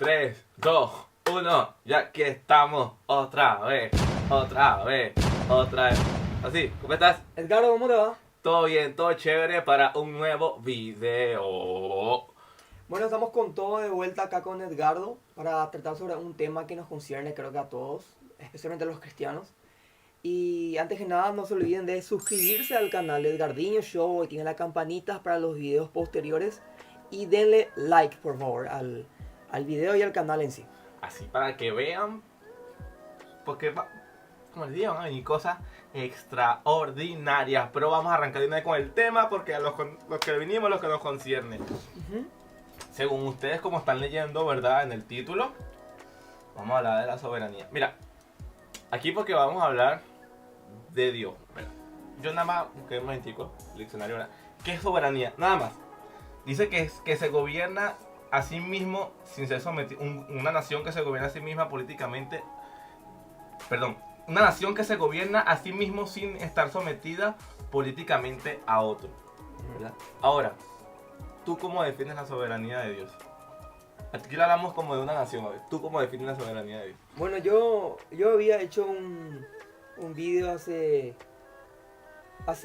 3, 2, 1, ya que estamos otra vez. Así, ¿cómo estás? Edgardo, ¿cómo te va? Todo bien, todo chévere para un nuevo video. Bueno, estamos con todo de vuelta acá con Edgardo para tratar sobre un tema que nos concierne creo que a todos, especialmente a los cristianos. Y antes que nada, no se olviden de suscribirse al canal de Edgardiño Show y tienen las campanitas para los videos posteriores. Y denle like, por favor, al video y al canal en sí. Así para que vean, porque como les digo, van a venir cosas extraordinarias. Pero vamos a arrancar de una vez con el tema porque a los que vinimos, los que nos concierne. Según ustedes, como están leyendo, ¿verdad? En el título, vamos a hablar de la soberanía. Mira, aquí porque vamos a hablar de Dios. Mira, yo nada más busqué un momentico, el diccionario, ¿verdad? ¿Qué es soberanía? Nada más. Dice que se gobierna a sí mismo sin ser sometido. Una nación que se gobierna a sí misma políticamente. Perdón. Una nación que se gobierna a sí mismo sin estar sometida políticamente a otro. ¿Verdad? Ahora, ¿tú cómo defines la soberanía de Dios? Aquí lo hablamos como de una nación. A ver, ¿tú cómo defines la soberanía de Dios? Bueno, yo había hecho un video hace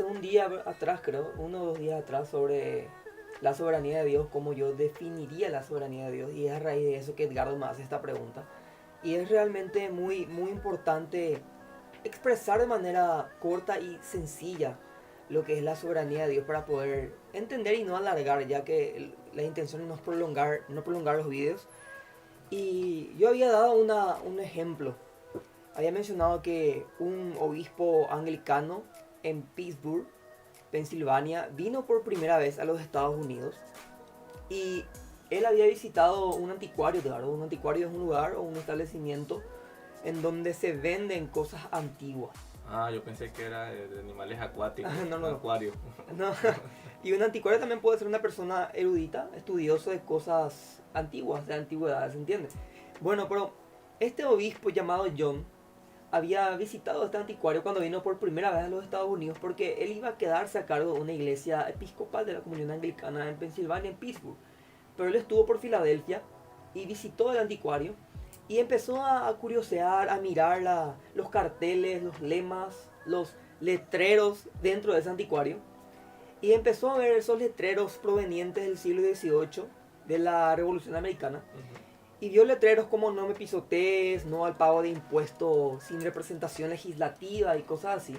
un día atrás, creo, 1 o 2 días atrás, sobre la soberanía de Dios, cómo yo definiría la soberanía de Dios. Y es a raíz de eso que Edgardo me hace esta pregunta. Y es realmente muy, muy importante expresar de manera corta y sencilla lo que es la soberanía de Dios para poder entender y no alargar, ya que la intención no es no prolongar los videos. Y yo había dado un ejemplo. Había mencionado que un obispo anglicano en Pittsburgh, Pensilvania, vino por primera vez a los Estados Unidos y él había visitado un anticuario, claro. Un anticuario es un lugar o un establecimiento en donde se venden cosas antiguas. Ah, yo pensé que era de animales acuáticos. No, no. Acuario. No. Y un anticuario también puede ser una persona erudita, estudioso de cosas antiguas, de antigüedades, ¿se entiende? Bueno, pero este obispo llamado John había visitado este anticuario cuando vino por primera vez a los Estados Unidos porque él iba a quedarse a cargo de una iglesia episcopal de la comunión anglicana en Pensilvania, en Pittsburgh. Pero él estuvo por Filadelfia y visitó el anticuario y empezó a curiosear, a mirar los carteles, los lemas, los letreros dentro de ese anticuario. Y empezó a ver esos letreros provenientes del siglo XVIII, de la Revolución Americana. Y vio letreros como no me pisotees, no al pago de impuestos sin representación legislativa y cosas así.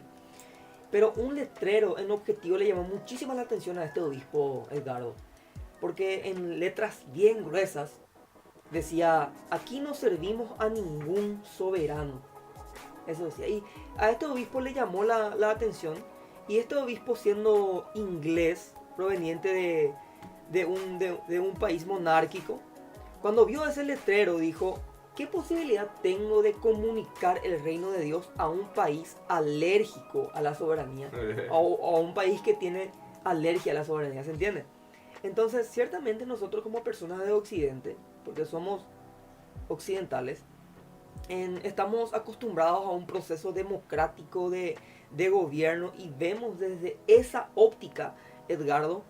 Pero un letrero en objetivo le llamó muchísimo la atención a este obispo Edgardo. Porque en letras bien gruesas decía, aquí no servimos a ningún soberano. Eso decía. Y a este obispo le llamó la atención. Y este obispo, siendo inglés, proveniente de un país monárquico, cuando vio ese letrero dijo, ¿qué posibilidad tengo de comunicar el reino de Dios a un país alérgico a la soberanía? O a un país que tiene alergia a la soberanía, ¿se entiende? Entonces, ciertamente nosotros como personas de Occidente, porque somos occidentales, estamos acostumbrados a un proceso democrático de gobierno y vemos desde esa óptica, Edgardo,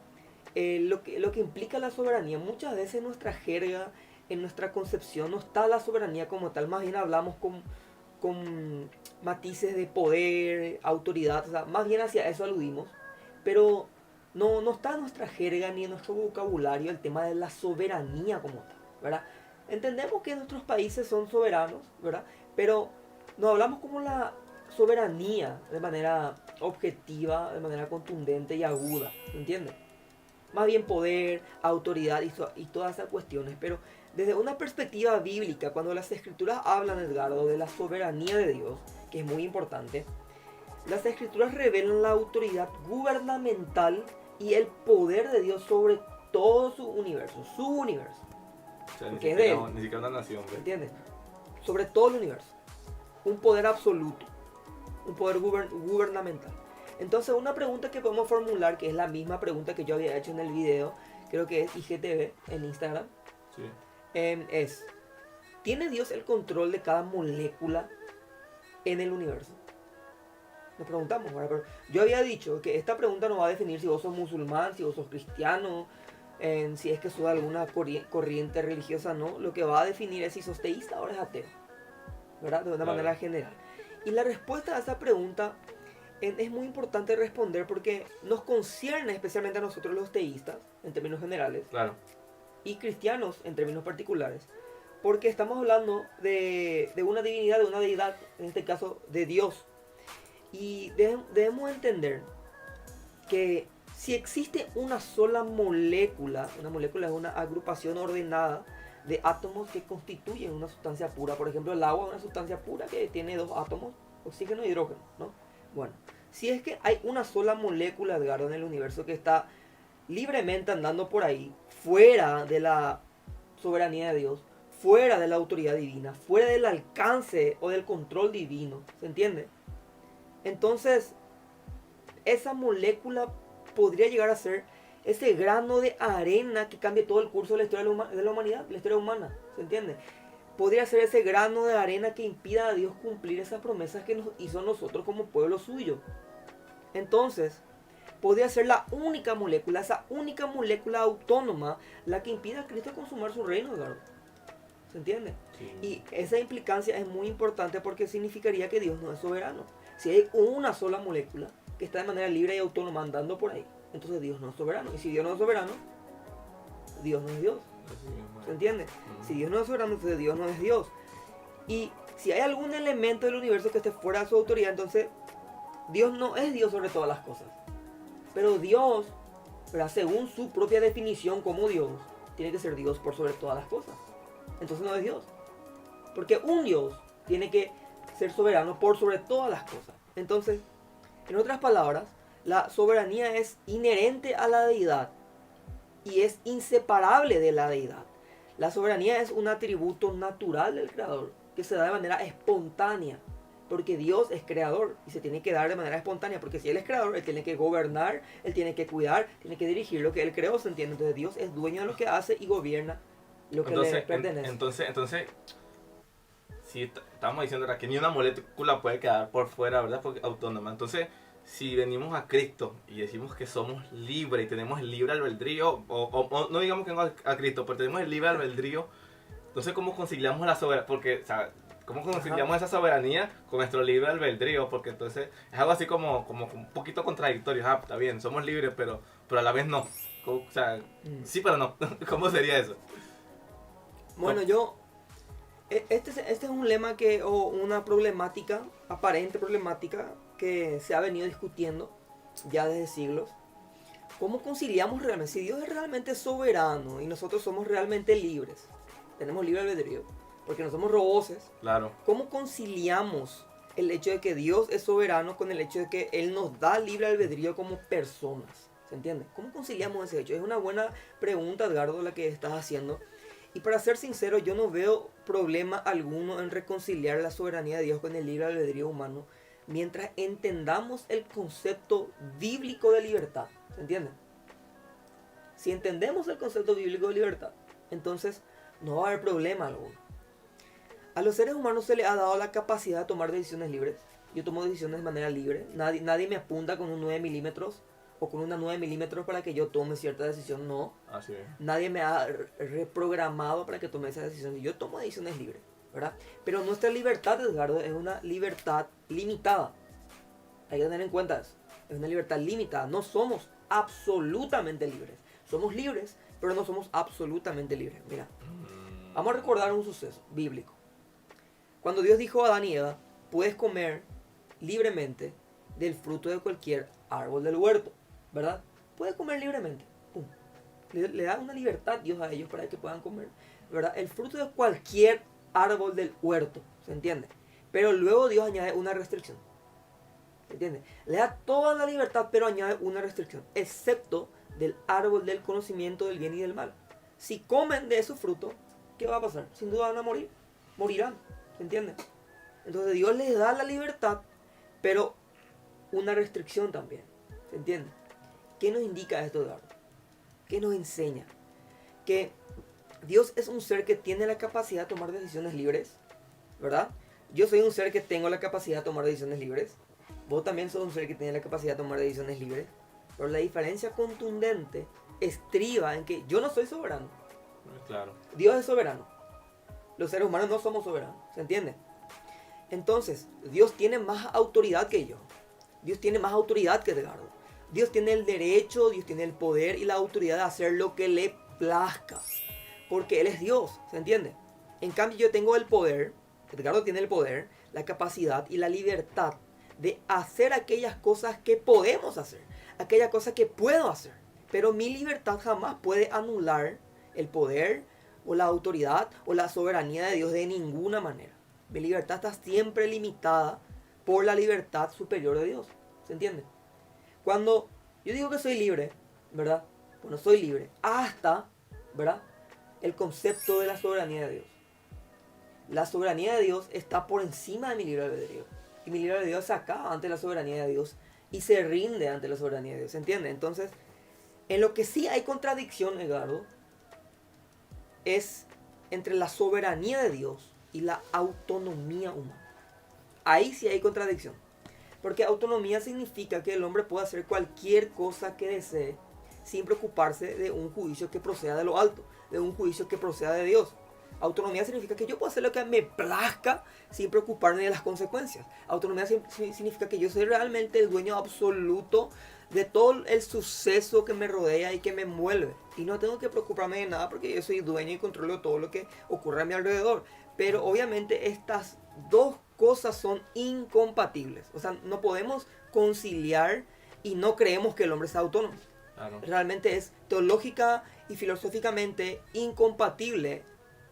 lo que implica la soberanía. Muchas veces en nuestra jerga, en nuestra concepción, no está la soberanía como tal, más bien hablamos con matices de poder, autoridad, o sea, más bien hacia eso aludimos, pero no está en nuestra jerga ni en nuestro vocabulario el tema de la soberanía como tal, ¿verdad? Entendemos que nuestros países son soberanos, ¿verdad? Pero no hablamos como la soberanía de manera objetiva, de manera contundente y aguda, ¿entiendes? Más bien poder, autoridad y todas esas cuestiones. Pero desde una perspectiva bíblica, cuando las escrituras hablan, Edgardo, de la soberanía de Dios, que es muy importante, las escrituras revelan la autoridad gubernamental y el poder de Dios sobre todo su universo. O sea, Porque es de él. ni siquiera una nación, ¿ves? ¿Entiendes? Sobre todo el universo. Un poder absoluto. Un poder gubernamental. Entonces una pregunta que podemos formular, que es la misma pregunta que yo había hecho en el video, creo que es IGTV en Instagram, Sí. es, ¿tiene Dios el control de cada molécula en el universo? Nos preguntamos, ¿verdad? Pero yo había dicho que esta pregunta no va a definir si vos sos musulmán, si vos sos cristiano, en si es que sos de alguna corriente religiosa o no, lo que va a definir es si sos teísta o eres ateo, ¿verdad? De una Claro. manera general. Y la respuesta a esa pregunta es muy importante responder porque nos concierne especialmente a nosotros los teístas, en términos generales, Claro. y cristianos en términos particulares, porque estamos hablando de una divinidad, de una deidad, en este caso de Dios. Y debemos entender que si existe una sola molécula, una molécula es una agrupación ordenada de átomos que constituyen una sustancia pura. Por ejemplo, el agua es una sustancia pura que tiene dos átomos, oxígeno y hidrógeno, ¿no? Bueno, si es que hay una sola molécula, Edgardo, en el universo que está libremente andando por ahí, fuera de la soberanía de Dios, fuera de la autoridad divina, fuera del alcance o del control divino, ¿se entiende? Entonces, esa molécula podría llegar a ser ese grano de arena que cambie todo el curso de la historia de la humanidad, la historia humana, ¿se entiende? Podría ser ese grano de arena que impida a Dios cumplir esas promesas que nos hizo a nosotros como pueblo suyo. Entonces, podría ser la única molécula, esa única molécula autónoma, la que impida a Cristo consumar su reino, claro. ¿Se entiende? Sí. Y esa implicancia es muy importante porque significaría que Dios no es soberano. Si hay una sola molécula que está de manera libre y autónoma andando por ahí, entonces Dios no es soberano. Y si Dios no es soberano, Dios no es Dios. ¿Se entiende? Si Dios no es soberano, entonces Dios no es Dios. Y si hay algún elemento del universo que esté fuera de su autoridad, entonces Dios no es Dios sobre todas las cosas. Pero Dios, ¿verdad? Según su propia definición como Dios, tiene que ser Dios por sobre todas las cosas. Entonces no es Dios. Porque un Dios tiene que ser soberano por sobre todas las cosas. Entonces, en otras palabras, la soberanía es inherente a la deidad y es inseparable de la deidad. La soberanía es un atributo natural del Creador que se da de manera espontánea. Porque Dios es creador y se tiene que dar de manera espontánea. Porque si Él es creador, Él tiene que gobernar, Él tiene que cuidar, tiene que dirigir lo que Él creó, ¿se entiende? Entonces Dios es dueño de lo que hace y gobierna lo que le pertenece. Entonces, si estamos diciendo ¿verdad? Que ni una molécula puede quedar por fuera, ¿verdad? Porque autónoma. Entonces, si venimos a Cristo y decimos que somos libres y tenemos el libre albedrío, o no digamos que venimos a Cristo, pero tenemos el libre albedrío, entonces, ¿cómo conciliamos la soberanía? Porque, o sea, ¿cómo conciliamos esa soberanía con nuestro libre albedrío? Porque entonces es algo así como un poquito contradictorio. Ah, está bien, somos libres, pero a la vez no. O sea, sí, pero no. ¿Cómo sería eso? Bueno, este es un lema o una problemática, aparente problemática, que se ha venido discutiendo ya desde siglos. ¿Cómo conciliamos realmente? Si Dios es realmente soberano y nosotros somos realmente libres, tenemos libre albedrío, porque no somos roboces, Claro. ¿cómo conciliamos el hecho de que Dios es soberano con el hecho de que Él nos da libre albedrío como personas? ¿Se entiende? ¿Cómo conciliamos ese hecho? Es una buena pregunta, Edgardo, la que estás haciendo. Y para ser sincero, yo no veo problema alguno en reconciliar la soberanía de Dios con el libre albedrío humano mientras entendamos el concepto bíblico de libertad. ¿Se entiende? Si entendemos el concepto bíblico de libertad, entonces no va a haber problema alguno. A los seres humanos se les ha dado la capacidad de tomar decisiones libres. Yo tomo decisiones de manera libre. Nadie me apunta con un 9 milímetros o con una 9 milímetros para que yo tome cierta decisión. No. Así es. Nadie me ha reprogramado para que tome esa decisión. Yo tomo decisiones libres, ¿verdad? Pero nuestra libertad, Edgardo, es una libertad limitada. Hay que tener en cuenta eso. Es una libertad limitada. No somos absolutamente libres. Somos libres, pero no somos absolutamente libres. Mira, vamos a recordar un suceso bíblico. Cuando Dios dijo a Adán y Eva, puedes comer libremente del fruto de cualquier árbol del huerto, ¿verdad? Puedes comer libremente. Pum. Le da una libertad Dios a ellos para que puedan comer, ¿verdad? El fruto de cualquier árbol del huerto, ¿se entiende? Pero luego Dios añade una restricción, ¿se entiende? Le da toda la libertad, pero añade una restricción, excepto del árbol del conocimiento del bien y del mal. Si comen de esos frutos, ¿qué va a pasar? Sin duda van a morir, morirán, ¿se entiende? Entonces Dios les da la libertad, pero una restricción también, ¿se entiende? ¿Qué nos indica esto, Eduardo? ¿Qué nos enseña? Que Dios es un ser que tiene la capacidad de tomar decisiones libres, ¿verdad? Yo soy un ser que tengo la capacidad de tomar decisiones libres. Vos también sos un ser que tiene la capacidad de tomar decisiones libres. Pero la diferencia contundente estriba en que yo no soy soberano. Claro. Dios es soberano. Los seres humanos no somos soberanos, ¿se entiende? Entonces, Dios tiene más autoridad que yo. Dios tiene más autoridad que Edgardo. Dios tiene el derecho, Dios tiene el poder y la autoridad de hacer lo que le plazca. Porque Él es Dios, ¿se entiende? En cambio, yo tengo el poder, Edgardo tiene el poder, la capacidad y la libertad de hacer aquellas cosas que podemos hacer. Aquellas cosas que puedo hacer. Pero mi libertad jamás puede anular el poder o la autoridad o la soberanía de Dios de ninguna manera. Mi libertad está siempre limitada por la libertad superior de Dios. ¿Se entiende? Cuando yo digo que soy libre, ¿verdad? Bueno, soy libre hasta, ¿verdad? El concepto de la soberanía de Dios. La soberanía de Dios está por encima de mi libre albedrío. Y mi libre albedrío se acaba ante la soberanía de Dios y se rinde ante la soberanía de Dios. ¿Se entiende? Entonces, en lo que sí hay contradicción, Edgardo, es entre la soberanía de Dios y la autonomía humana. Ahí sí hay contradicción. Porque autonomía significa que el hombre puede hacer cualquier cosa que desee sin preocuparse de un juicio que proceda de lo alto, de un juicio que proceda de Dios. Autonomía significa que yo puedo hacer lo que me plazca sin preocuparme de las consecuencias. Autonomía significa que yo soy realmente el dueño absoluto de todo el suceso que me rodea y que me envuelve. Y no tengo que preocuparme de nada porque yo soy dueño y controlo todo lo que ocurre a mi alrededor. Pero obviamente estas dos cosas son incompatibles. O sea, no podemos conciliar y no creemos que el hombre sea autónomo. Claro. Realmente es teológica y filosóficamente incompatible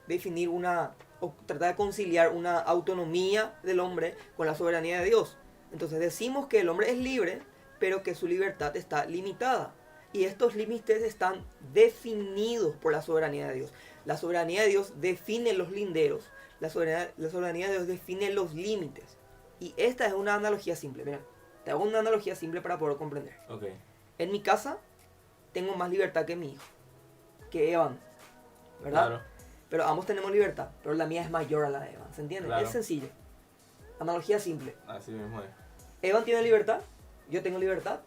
definir o tratar de conciliar una autonomía del hombre con la soberanía de Dios. Entonces decimos que el hombre es libre, pero que su libertad está limitada. Y estos límites están definidos por la soberanía de Dios. La soberanía de Dios define los linderos. La soberanía de Dios define los límites. Y esta es una analogía simple. Mira, te hago una analogía simple para poder comprender. Okay. En mi casa tengo más libertad que mi hijo, que Evan, ¿verdad? Claro. Pero ambos tenemos libertad, pero la mía es mayor a la de Evan, ¿se entiende? Claro. Es sencillo. Analogía simple. Así mismo es. Evan tiene libertad, yo tengo libertad,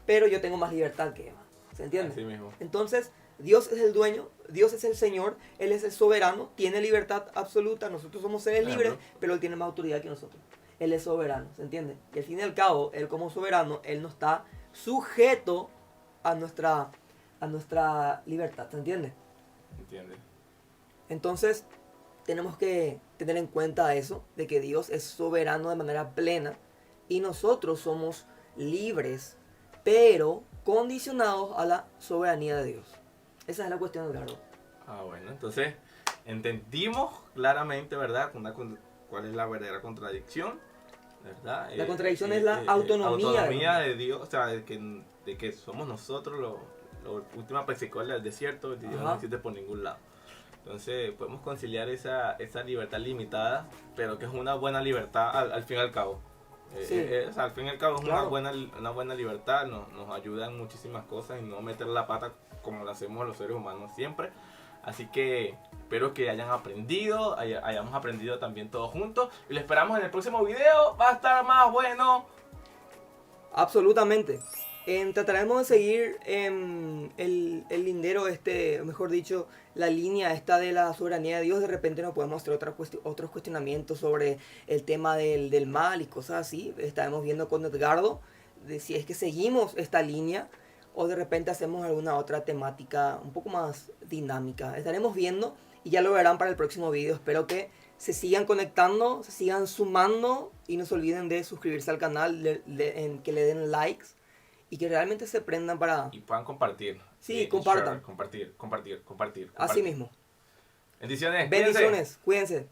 pero yo tengo más libertad que Evan, ¿se entiende? Así mismo. Entonces, Dios es el dueño, Dios es el Señor, Él es el soberano, tiene libertad absoluta, nosotros somos seres libres, pero Él tiene más autoridad que nosotros. Él es soberano, ¿se entiende? Y al fin y al cabo, Él como soberano, Él no está sujeto a nuestra libertad, ¿se entiende? Entiende. Entonces, tenemos que tener en cuenta eso, de que Dios es soberano de manera plena y nosotros somos libres, pero condicionados a la soberanía de Dios. Esa es la cuestión, Edgardo. Bueno, entonces entendimos claramente, ¿verdad? ¿Cuál es la verdadera contradicción? ¿Verdad? La contradicción es la autonomía de Dios, o sea, de que somos nosotros los última pesicola del desierto, y Dios no existe por ningún lado. Entonces podemos conciliar esa libertad limitada, pero que es una buena libertad al fin y al cabo. Sí. O sea, al fin y al cabo es Claro. una buena libertad, nos ayuda en muchísimas cosas y no meter la pata como lo hacemos los seres humanos siempre. Así que espero que hayan aprendido, hayamos aprendido también todos juntos. Y lo esperamos en el próximo video, va a estar más bueno. Absolutamente. Trataremos de seguir el lindero mejor dicho, la línea esta de la soberanía de Dios. De repente nos podemos hacer otros cuestionamientos sobre el tema del mal y cosas así. Estaremos viendo con Edgardo de si es que seguimos esta línea o de repente hacemos alguna otra temática un poco más dinámica. Estaremos viendo y ya lo verán para el próximo video. Espero que se sigan conectando, se sigan sumando y no se olviden de suscribirse al canal, que le den likes. Y que realmente se prendan para... Y puedan compartir. Sí, compartan. Share, compartir. Así mismo. Bendiciones. Bendiciones, cuídense.